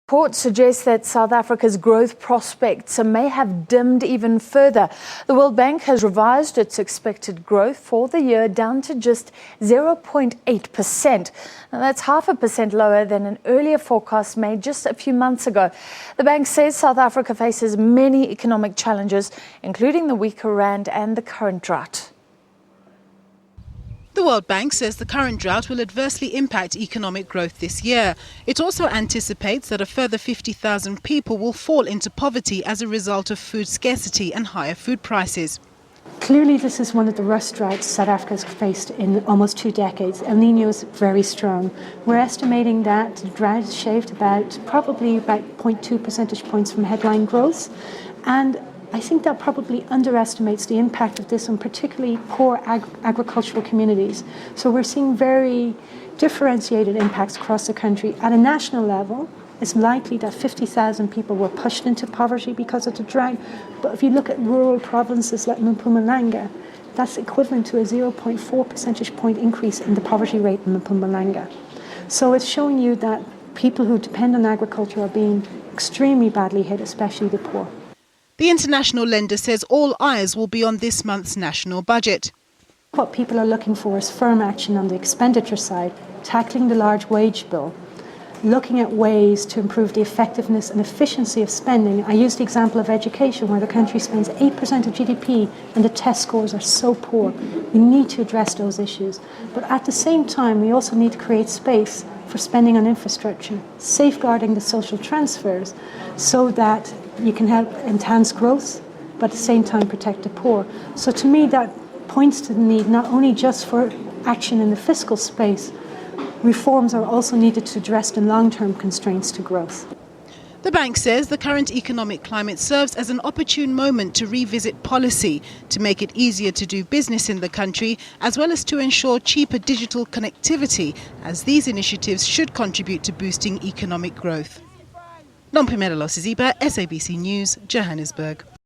Reports suggest that South Africa's growth prospects may have dimmed even further. The World Bank has revised its expected growth for the year down to just 0.8%. Now, that's 0.5% lower than an earlier forecast made just a few months ago. The bank says South Africa faces many economic challenges, including the weaker rand and the current drought. The World Bank says the current drought will adversely impact economic growth this year. It also anticipates that a further 50,000 people will fall into poverty as a result of food scarcity and higher food prices. Clearly, this is one of the worst droughts South Africa has faced in almost 2 decades. El Niño is very strong. We're estimating that the drought has shaved probably about 0.2 percentage points from headline growth. And I think that probably underestimates the impact of this on particularly poor agricultural communities. So we're seeing very differentiated impacts across the country. At a national level, it's likely that 50,000 people were pushed into poverty because of the drought. But if you look at rural provinces like Mpumalanga, that's equivalent to a 0.4 percentage point increase in the poverty rate in Mpumalanga. So it's showing you that people who depend on agriculture are being extremely badly hit, especially the poor. The international lender says all eyes will be on this month's national budget. What people are looking for is firm action on the expenditure side, tackling the large wage bill, looking at ways to improve the effectiveness and efficiency of spending. I used the example of education, where the country spends 8% of GDP and the test scores are so poor. We need to address those issues. But at the same time, we also need to create space for spending on infrastructure, safeguarding the social transfers so that you can help enhance growth, but at the same time protect the poor. So to me, that points to the need not only just for action in the fiscal space, reforms are also needed to address the long-term constraints to growth. The bank says the current economic climate serves as an opportune moment to revisit policy, to make it easier to do business in the country, as well as to ensure cheaper digital connectivity, as these initiatives should contribute to boosting economic growth. Nompumelelo Siziba, SABC News, Johannesburg.